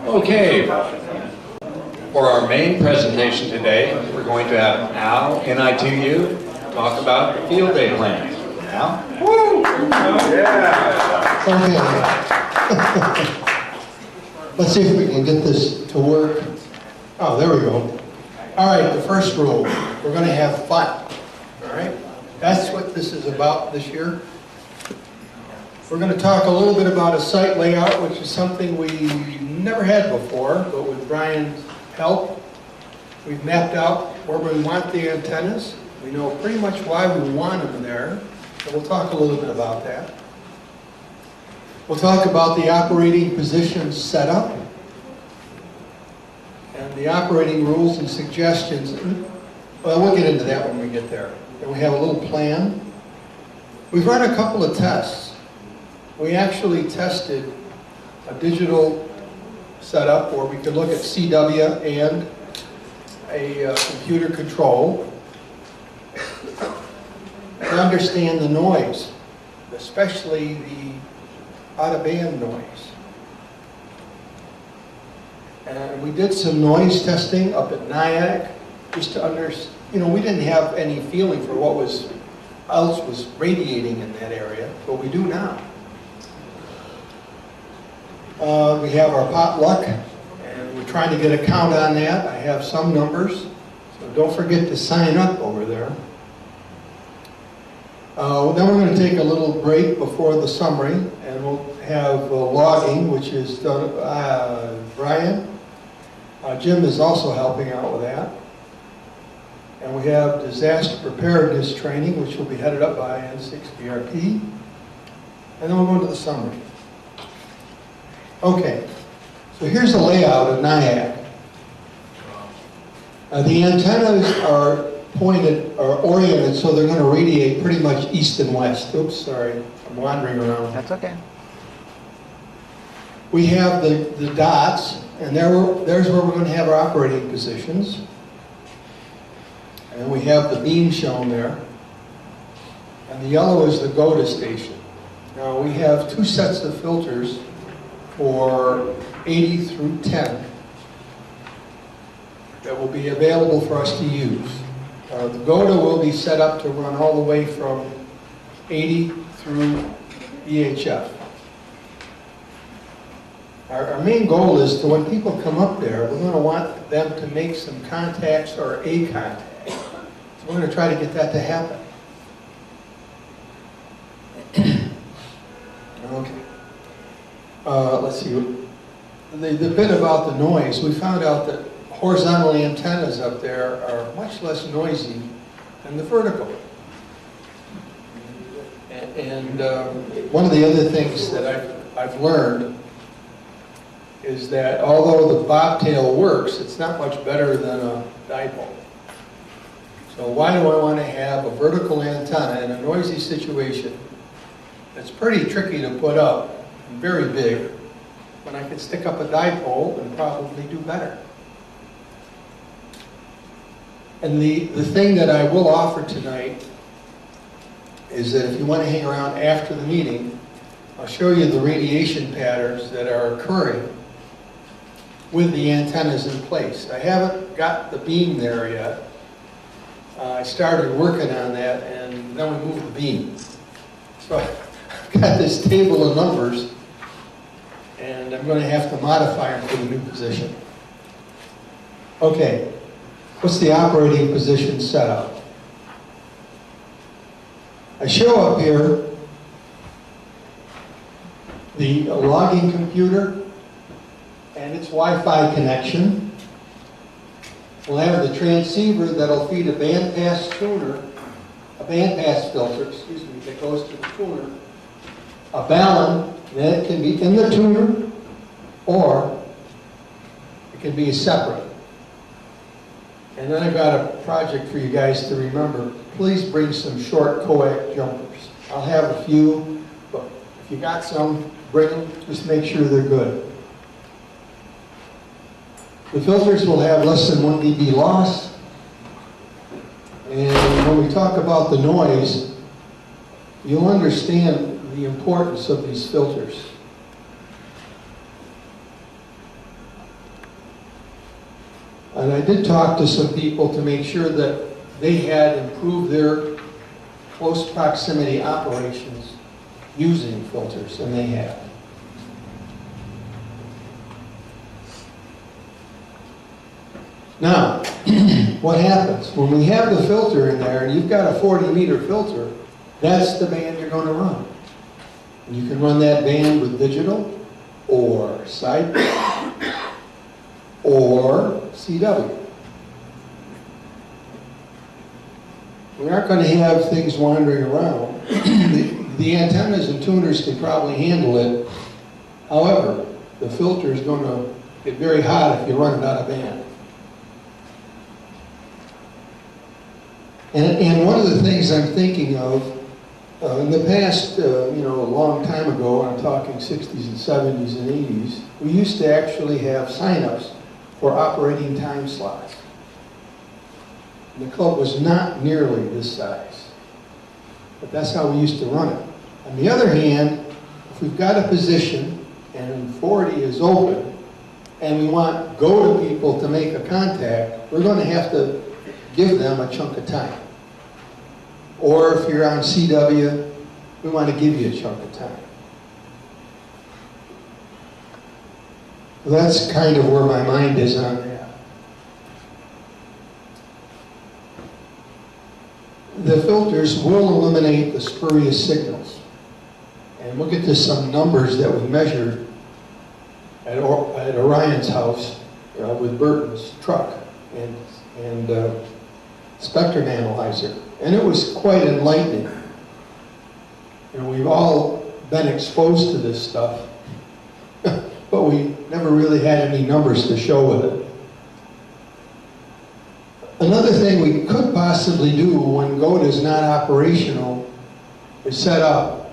Okay, for our main presentation today, we're going to have Al, NITU, talk about field day plans. Al? Woo! Yeah! Okay. Let's see if we can get this to work. Oh, there we go. All right, the first rule, we're going to have fun. All right? That's what this is about this year. We're going to talk a little bit about a site layout, which is something we never had before, but with Brian's help, we've mapped out where we want the antennas. We know pretty much why we want them there, so we'll talk a little bit about that. We'll talk about the operating position setup and the operating rules and suggestions. Well, we'll get into that when we get there. And we have a little plan. We've run a couple of tests. We actually tested a digital setup where we could look at CW and a computer control to understand the noise, especially the out-of-band noise. And we did some noise testing up at Nyack, just to we didn't have any feeling for what else was radiating in that area, but we do now. We have our potluck, and we're trying to get a count on that. I have some numbers, so don't forget to sign up over there. Then we're going to take a little break before the summary, and we'll have logging, which is done Brian. Jim is also helping out with that. And we have Disaster Preparedness training, which will be headed up by N6BRP. And then we'll go into the summary. Okay, so here's the layout of Nyack. The antennas are oriented so they're going to radiate pretty much east and west. Oops, sorry, I'm wandering around. That's okay. We have the dots, and there's where we're going to have our operating positions. And we have the beam shown there. And the yellow is the GOTA station. Now we have two sets of filters for 80 through 10 that will be available for us to use. The GOTA will be set up to run all the way from 80 through EHF. Our main goal is to, when people come up there, we're going to want them to make some contacts or a contact. So we're going to try to get that to happen. Okay. Let's see. The bit about the noise, we found out that horizontal antennas up there are much less noisy than the vertical. And one of the other things that I've learned is that although the bobtail works, it's not much better than a dipole. So why do I want to have a vertical antenna in a noisy situation that's pretty tricky to put up and very big, when I could stick up a dipole and probably do better? And the thing that I will offer tonight is that if you want to hang around after the meeting, I'll show you the radiation patterns that are occurring with the antennas in place. I haven't got the beam there yet. I started working on that, and then we moved the beam. So I've got this table of numbers, and I'm going to have to modify them for the new position. Okay, what's the operating position setup? I show up here the logging computer and its Wi-Fi connection. We'll have the transceiver that'll feed a bandpass tuner, a bandpass filter, excuse me, that goes to the tuner. A balun that can be in the tuner, or it can be separate. And then I've got a project for you guys to remember. Please bring some short coax jumpers. I'll have a few, but if you got some, bring them. Just make sure they're good. The filters will have less than 1 dB loss. And when we talk about the noise, you'll understand the importance of these filters. And I did talk to some people to make sure that they had improved their close proximity operations using filters, and they have. Now, what happens? When we have the filter in there, and you've got a 40-meter filter, that's the band you're going to run. And you can run that band with digital, or side, or CW. We aren't going to have things wandering around. The antennas and tuners can probably handle it. However, the filter is going to get very hot if you run it out of band. And one of the things I'm thinking of, in the past, a long time ago, I'm talking 60s and 70s and 80s, we used to actually have sign-ups for operating time slots. And the club was not nearly this size, but that's how we used to run it. On the other hand, if we've got a position and 40 is open, and we want go-to people to make a contact, we're going to have to give them a chunk of time. Or if you're on CW, we want to give you a chunk of time. That's kind of where my mind is on that. The filters will eliminate the spurious signals. And we'll get to some numbers that we measured at Orion's house with Burton's truck and spectrum analyzer. And it was quite enlightening. We've all been exposed to this stuff, but we never really had any numbers to show with it. Another thing we could possibly do when GOAT is not operational is set up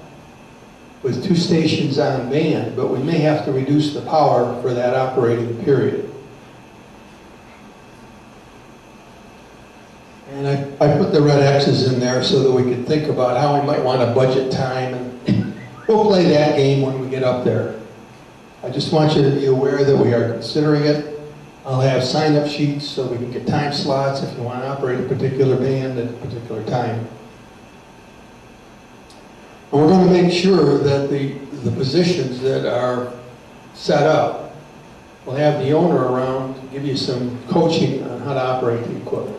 with 2 stations on band, but we may have to reduce the power for that operating period. And I put the red X's in there so that we could think about how we might want to budget time, and we'll play that game when we get up there. I just want you to be aware that we are considering it. I'll have sign-up sheets so we can get time slots if you want to operate a particular band at a particular time. And we're going to make sure that the positions that are set up will have the owner around to give you some coaching on how to operate the equipment.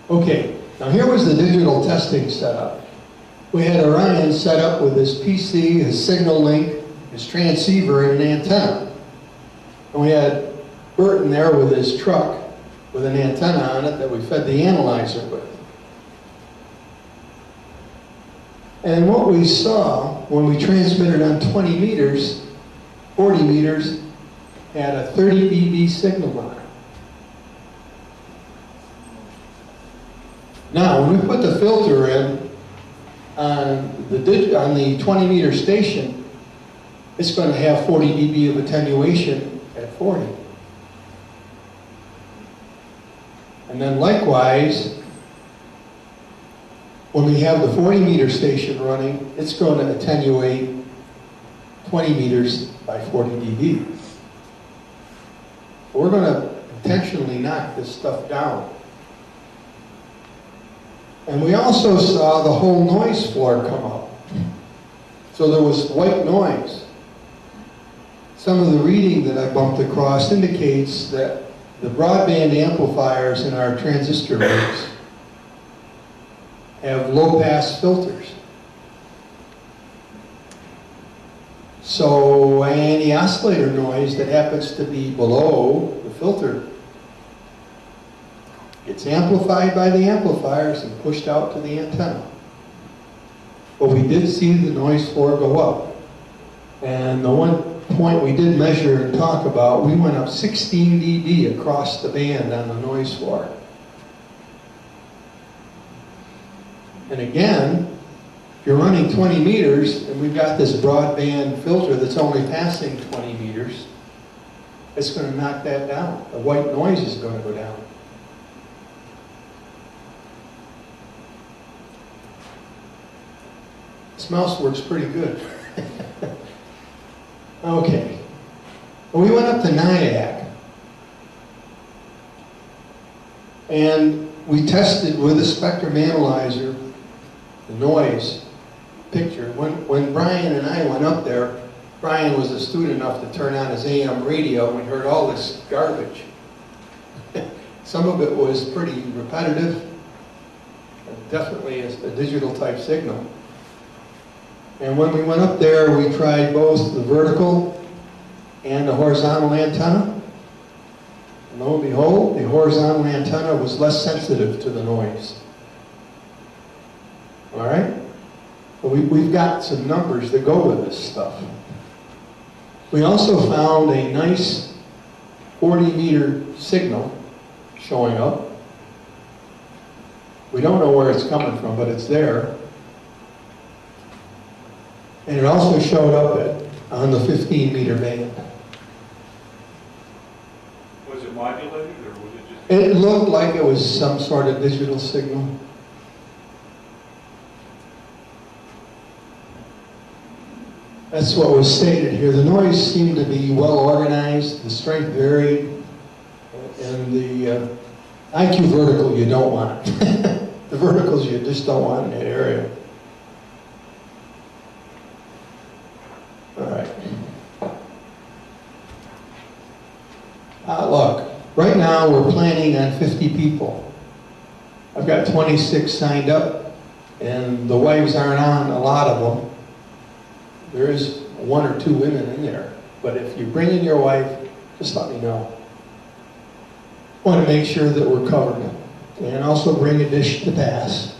Okay, now here was the digital testing setup. We had Orion set up with his PC, his signal link, his transceiver, and an antenna. And we had Burton there with his truck with an antenna on it that we fed the analyzer with. And what we saw when we transmitted on 20 meters, 40 meters, had a 30 dB signal on it. Now, when we put the filter in on the 20 meter station, it's going to have 40 dB of attenuation at 40. And then likewise, when we have the 40 meter station running, it's going to attenuate 20 meters by 40 dB. We're going to intentionally knock this stuff down. And we also saw the whole noise floor come up. So there was white noise. Some of the reading that I bumped across indicates that the broadband amplifiers in our transistor rigs have low-pass filters. So any oscillator noise that happens to be below the filter gets amplified by the amplifiers and pushed out to the antenna. But we did see the noise floor go up. And the one point we did measure and talk about, we went up 16 dB across the band on the noise floor. And again, if you're running 20 meters and we've got this broadband filter that's only passing 20 meters, it's going to knock that down. The white noise is going to go down. This mouse works pretty good. Okay. Well, we went up to Nyack. And we tested with a spectrum analyzer the noise picture. When Brian and I went up there, Brian was astute enough to turn on his AM radio, and we heard all this garbage. Some of it was pretty repetitive, definitely a digital type signal. And when we went up there, we tried both the vertical and the horizontal antenna. And lo and behold, the horizontal antenna was less sensitive to the noise. All right? But we've got some numbers that go with this stuff. We also found a nice 40-meter signal showing up. We don't know where it's coming from, but it's there. And it also showed up on the 15-meter band. Was it modulated, or was it just... It looked like it was some sort of digital signal. That's what was stated here. The noise seemed to be well organized, the strength varied, and the IQ vertical you don't want. The verticals you just don't want in that area. All right. Look, right now we're planning on 50 people. I've got 26 signed up, and the wives aren't on a lot of them. There is 1 or 2 women in there, but if you bring in your wife, just let me know. I want to make sure that we're covered, and also bring a dish to pass.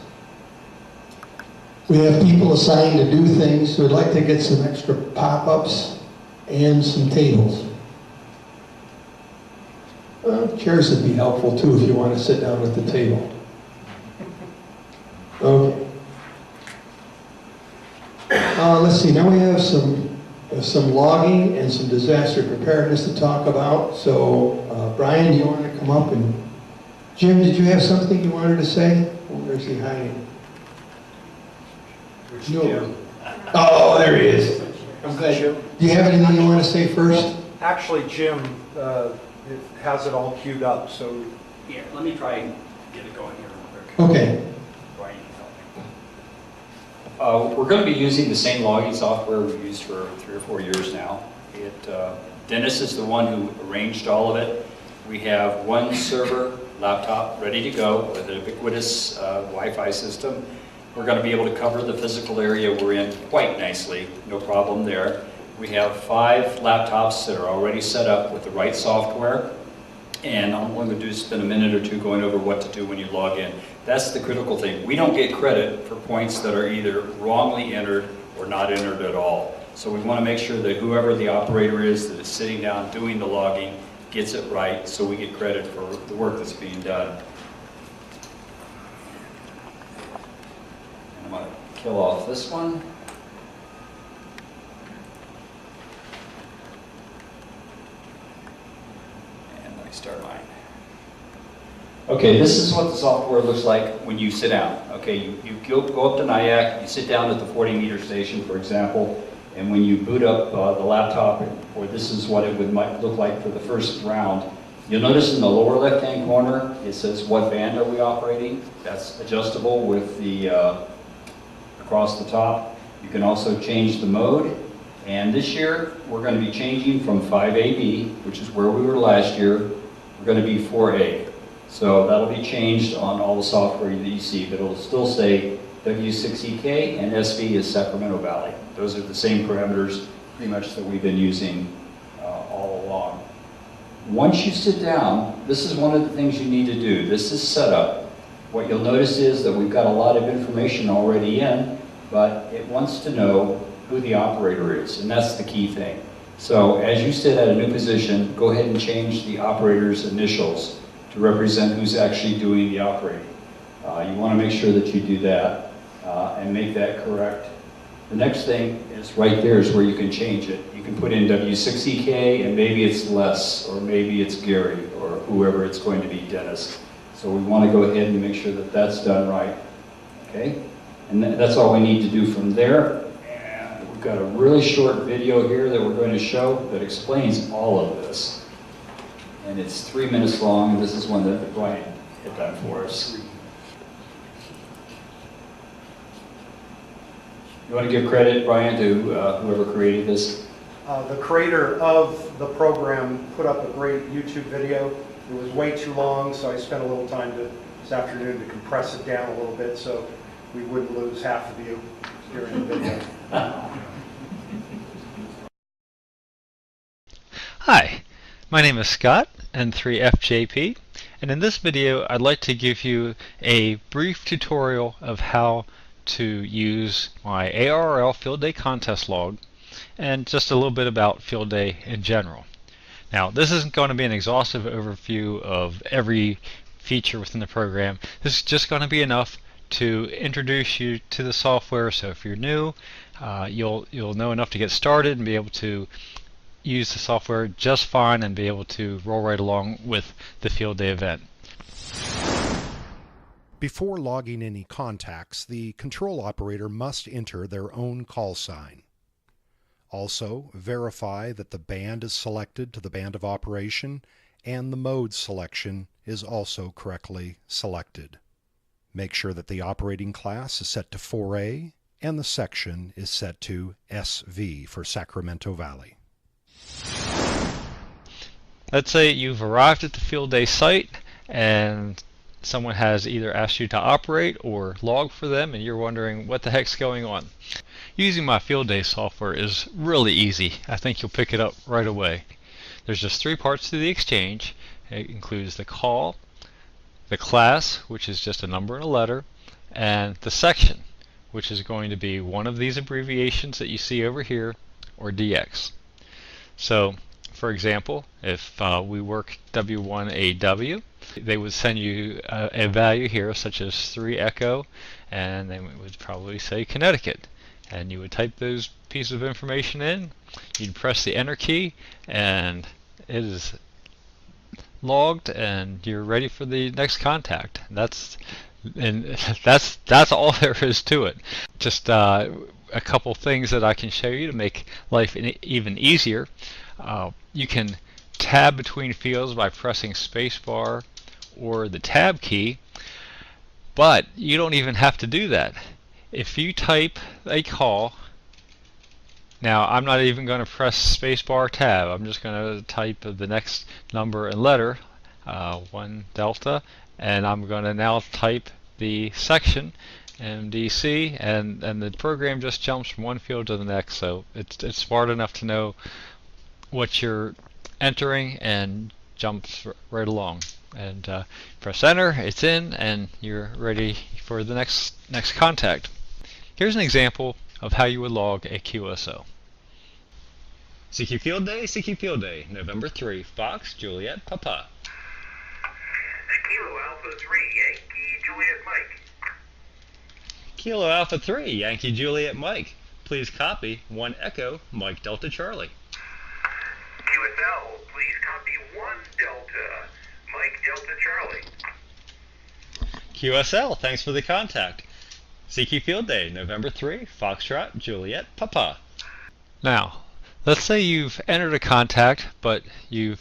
We have people assigned to do things who would like to get some extra pop-ups and some tables. Chairs would be helpful too if you want to sit down at the table. Okay. Let's see, now we have some logging and some disaster preparedness to talk about. So, Brian, do you want to come up? And Jim, did you have something you wanted to say? Where is he hiding? Jim? Oh, there he is. I'm glad. Jim? Do you have anything you want to say first? Actually, Jim has it all queued up, so... Yeah, let me try and get it going here real quick. Okay. Brian can help me. We're going to be using the same logging software we've used for 3 or 4 years now. Dennis is the one who arranged all of it. We have one server laptop ready to go with a ubiquitous Wi-Fi system. We're going to be able to cover the physical area we're in quite nicely, no problem there. We have 5 laptops that are already set up with the right software, and all I'm going to do is spend a minute or 2 going over what to do when you log in. That's the critical thing. We don't get credit for points that are either wrongly entered or not entered at all. So we want to make sure that whoever the operator is that is sitting down doing the logging gets it right, so we get credit for the work that's being done. And I'm going to kill off this one. Start mine. Okay, this is what the software looks like when you sit down. Okay, you go up to Nyack, you sit down at the 40-meter station, for example, and when you boot up the laptop, or this is what it might look like for the first round, you'll notice in the lower left-hand corner, it says what band are we operating. That's adjustable with the across the top. You can also change the mode. And this year, we're going to be changing from 5AB, which is where we were last year. We're going to be 4A. So that'll be changed on all the software that you see, but it'll still say W6EK and SV is Sacramento Valley. Those are the same parameters pretty much that we've been using all along. Once you sit down, this is one of the things you need to do. This is setup. What you'll notice is that we've got a lot of information already in, but it wants to know who the operator is, and that's the key thing. So as you sit at a new position, go ahead and change the operator's initials to represent who's actually doing the operating. You want to make sure that you do that and make that correct. The next thing is right there is where you can change it. You can put in W6EK and maybe it's Les, or maybe it's Gary, or whoever it's going to be, Dennis. So we want to go ahead and make sure that that's done right. Okay? And that's all we need to do from there. We've got a really short video here that we're going to show that explains all of this. And it's 3 minutes long, and this is one that Brian hit that for us. You want to give credit, Brian, to whoever created this? The creator of the program put up a great YouTube video. It was way too long, so I spent a little time this afternoon to compress it down a little bit so we wouldn't lose half of you during the video. Hi, my name is Scott, N6BRP, and in this video I'd like to give you a brief tutorial of how to use my ARRL Field Day Contest log and just a little bit about Field Day in general. Now, this isn't going to be an exhaustive overview of every feature within the program. This is just going to be enough to introduce you to the software, so if you're new, you'll know enough to get started and be able to use the software just fine and be able to roll right along with the Field Day event. Before logging any contacts, the control operator must enter their own call sign. Also, verify that the band is selected to the band of operation and the mode selection is also correctly selected. Make sure that the operating class is set to 4A and the section is set to SV for Sacramento Valley. Let's say you've arrived at the Field Day site and someone has either asked you to operate or log for them and you're wondering what the heck's going on. Using my Field Day software is really easy. I think you'll pick it up right away. There's just 3 parts to the exchange. It includes the call, the class, which is just a number and a letter, and the section, which is going to be one of these abbreviations that you see over here, or DX. So, for example, if we work W1AW, they would send you a value here such as 3 echo, and then it would probably say Connecticut. And you would type those pieces of information in, you'd press the enter key, and it is logged and you're ready for the next contact. That's all there is to it. Just a couple things that I can show you to make life even easier. You can tab between fields by pressing spacebar or the tab key, but you don't even have to do that. If you type a call, now I'm not even going to press spacebar tab, I'm just going to type the next number and letter, 1 Delta, and I'm going to now type the section, MDC, and the program just jumps from one field to the next, so it's smart enough to know what you're entering and jumps right along. And press enter, it's in, and you're ready for the next contact. Here's an example of how you would log a QSO. CQ Field Day, November 3, Fox, Juliet, Papa. Kilo Alpha 3, Yankee Juliet Mike. Kilo Alpha 3, Yankee Juliet Mike. Please copy 1 Echo, Mike Delta Charlie. QSL, please copy 1 Delta, Mike Delta Charlie. QSL, thanks for the contact. CQ Field Day, November 3, Foxtrot, Juliet, Papa. Now, let's say you've entered a contact, but you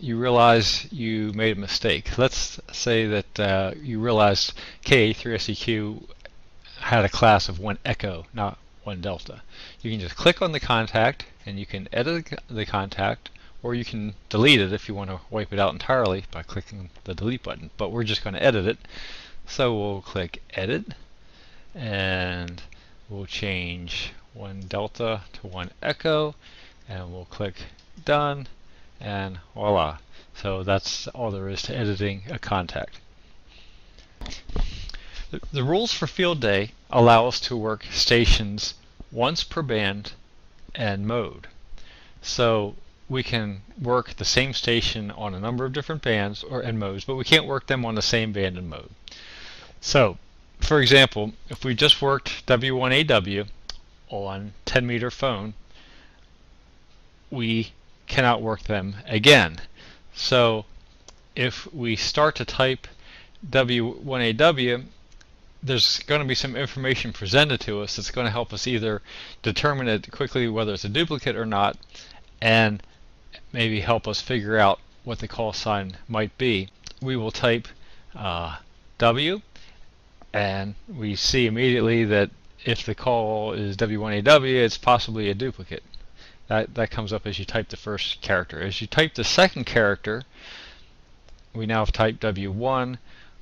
realize you made a mistake. Let's say that you realized KA3SEQ had a class of 1 Echo, not 1 Delta. You can just click on the contact, and you can edit the contact, or you can delete it if you want to wipe it out entirely by clicking the delete button. But we're just going to edit it. So we'll click Edit, and we'll change 1 Delta to 1 Echo, and we'll click Done, and voila. So that's all there is to editing a contact. The rules for Field Day allow us to work stations once per band and mode. So we can work the same station on a number of different bands and modes, but we can't work them on the same band and mode. So, for example, if we just worked W1AW on 10-meter phone, we cannot work them again. So if we start to type W1AW, there's going to be some information presented to us that's going to help us either determine it quickly whether it's a duplicate or not, and maybe help us figure out what the call sign might be. We will type W, and we see immediately that if the call is W1AW, it's possibly a duplicate. That comes up as you type the first character. As you type the second character, we now have typed W1.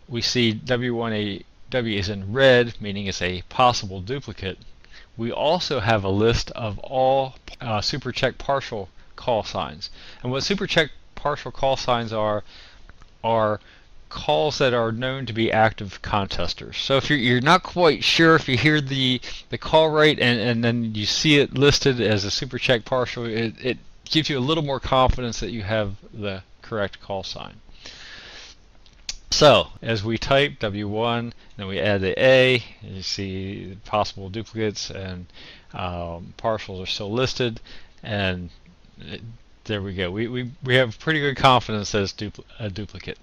We see W1AW is in red, meaning it's a possible duplicate. We also have a list of all SuperCheck partial call signs. And what SuperCheck partial call signs are calls that are known to be active contesters. So if you're not quite sure, if you hear the call right and then you see it listed as a SuperCheck partial, it gives you a little more confidence that you have the correct call sign. So as we type W1, then we add the A, and you see possible duplicates, and partials are still listed, and there we go. We have pretty good confidence that it's a duplicate.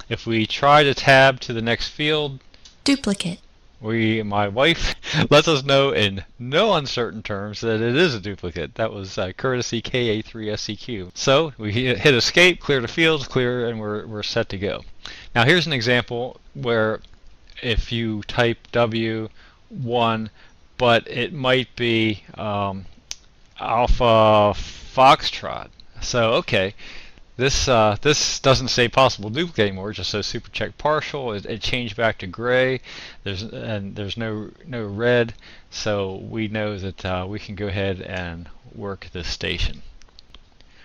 If we try to tab to the next field, duplicate, my wife lets us know in no uncertain terms that it is a duplicate. That was courtesy KA3SCQ. So we hit escape, clear the fields, clear, and we're set to go. Now here's an example where if you type W1, but it might be Alpha Foxtrot. So okay, this doesn't say possible duplicate anymore. It just says SuperCheck partial. It changed back to gray. There's no red, so we know that we can go ahead and work this station.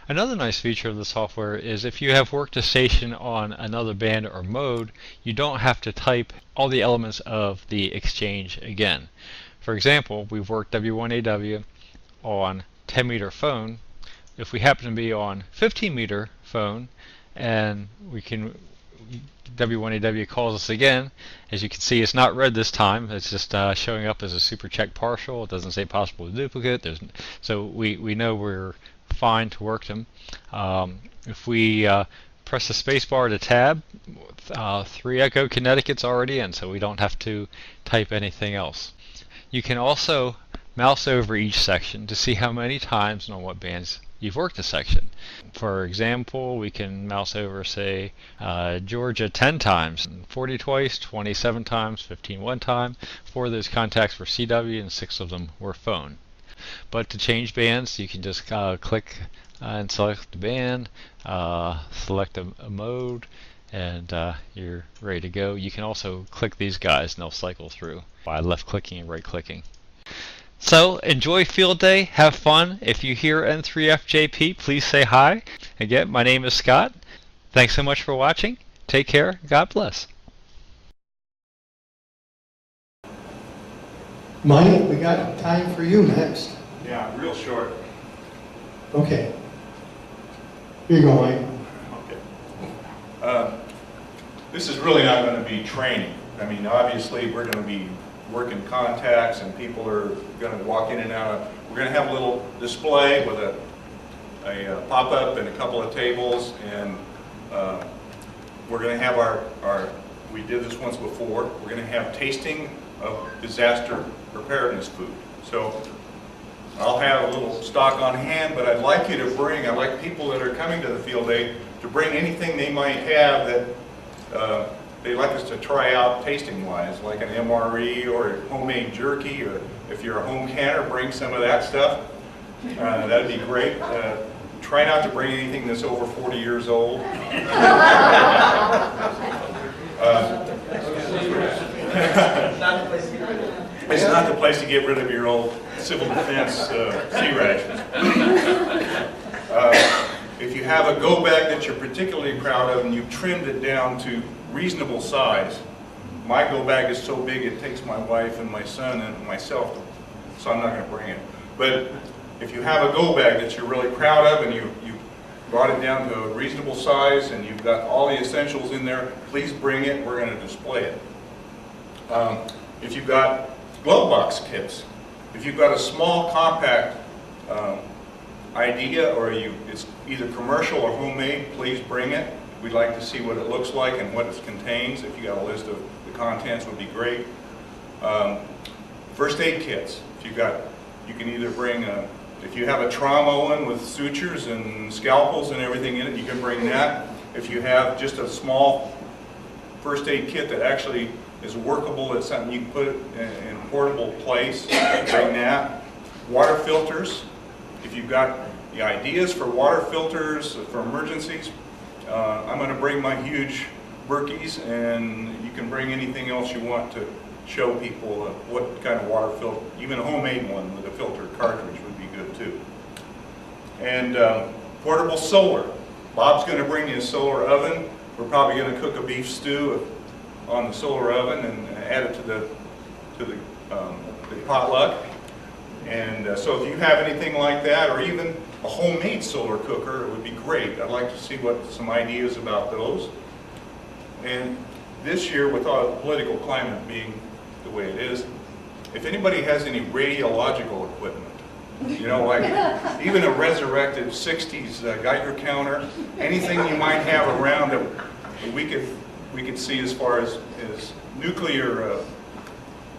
Another nice feature of the software is if you have worked a station on another band or mode, you don't have to type all the elements of the exchange again. For example, we've worked W1AW on 10-meter phone. If we happen to be on 15-meter phone and W1AW calls us again, as you can see, it's not red this time. It's just showing up as a SuperCheck partial. It doesn't say possible duplicate. So we know we're fine to work them. If we press the space bar to tab, 3 Echo Connecticut's already in, so we don't have to type anything else. You can also mouse over each section to see how many times and on what bands you've worked a section. For example, we can mouse over, say, Georgia 10 times, 40 twice, 27 times, 15 one time. 4 of those contacts were CW and 6 of them were phone. But to change bands, you can just click and select the band, select a mode, and you're ready to go. You can also click these guys and they'll cycle through by left clicking and right clicking. So enjoy field day, have fun. If you hear N3FJP, please say hi. Again, my name is Scott. Thanks so much for watching. Take care. God bless. Mike, we got time for you next. Yeah, real short. Okay. Here you go, Mike. Okay. This is really not going to be training. I mean, obviously, we're going to be working contacts, and people are going to walk in and out. We're going to have a little display with a pop-up and a couple of tables, and we're going to have we did this once before, we're going to have tasting of disaster preparedness food. So I'll have a little stock on hand, but I'd like people that are coming to the field day to bring anything they might have that they'd like us to try out tasting-wise, like an MRE or homemade jerky, or if you're a home canner, bring some of that stuff. That'd be great. Try not to bring anything that's over 40 years old. It's not the place to get rid of your old civil defense sea rations. If you have a go bag that you're particularly proud of and you've trimmed it down to reasonable size, my go bag is so big it takes my wife and my son and myself, so I'm not going to bring it. But if you have a go bag that you're really proud of and you brought it down to a reasonable size and you've got all the essentials in there, please bring it. We're going to display it. If you've got glove box kits, if you've got a small compact idea, or it's either commercial or homemade, please bring it. We'd like to see what it looks like and what it contains. If you got a list of the contents, would be great. First aid kits. You can either bring if you have a trauma one with sutures and scalpels and everything in it, you can bring that. If you have just a small first aid kit that actually is workable. It's something you can put in a portable place, bring that. Water filters, if you've got the ideas for water filters for emergencies, I'm going to bring my huge Berkeys, and you can bring anything else you want to show people what kind of water filter, even a homemade one with a filter cartridge would be good too. And portable solar. Bob's going to bring you a solar oven. We're probably going to cook a beef stew on the solar oven and add it to the potluck. And so if you have anything like that, or even a homemade solar cooker, it would be great. I'd like to see some ideas about those. And this year, with our political climate being the way it is, if anybody has any radiological equipment, you know, like even a resurrected 60s Geiger counter, anything you might have around that we could see as far as nuclear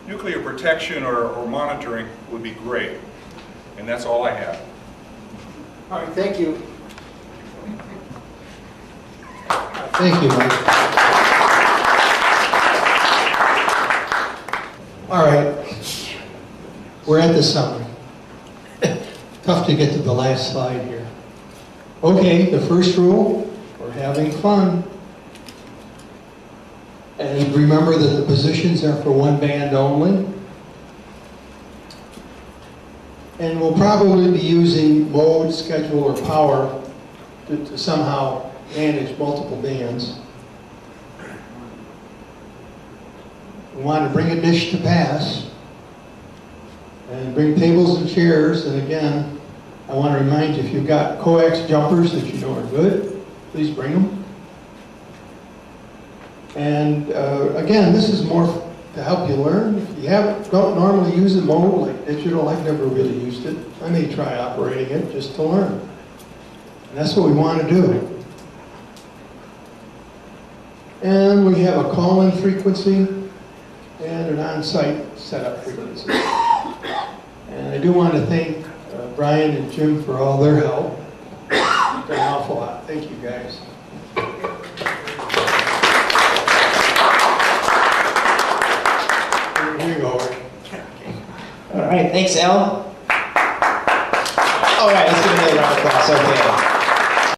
protection or monitoring would be great. And that's all I have. All right, thank you. Thank you, Mike. All right, we're at the summary. Tough to get to the last slide here. Okay, the first rule, we're having fun. And remember that the positions are for one band only. And we'll probably be using mode, schedule, or power to somehow manage multiple bands. We want to bring a dish to pass and bring tables and chairs. And again, I want to remind you, if you've got coax jumpers that you know are good, please bring them. And again, this is more to help you learn. If you don't normally use a mode like digital, I've never really used it. I may try operating it just to learn. And that's what we want to do. And we have a call-in frequency and an on-site setup frequency. And I do want to thank Brian and Jim for all their help. You've done an awful lot. Thank you, guys. Here you go. All right, thanks, Al. All right, let's give another round of applause. Okay.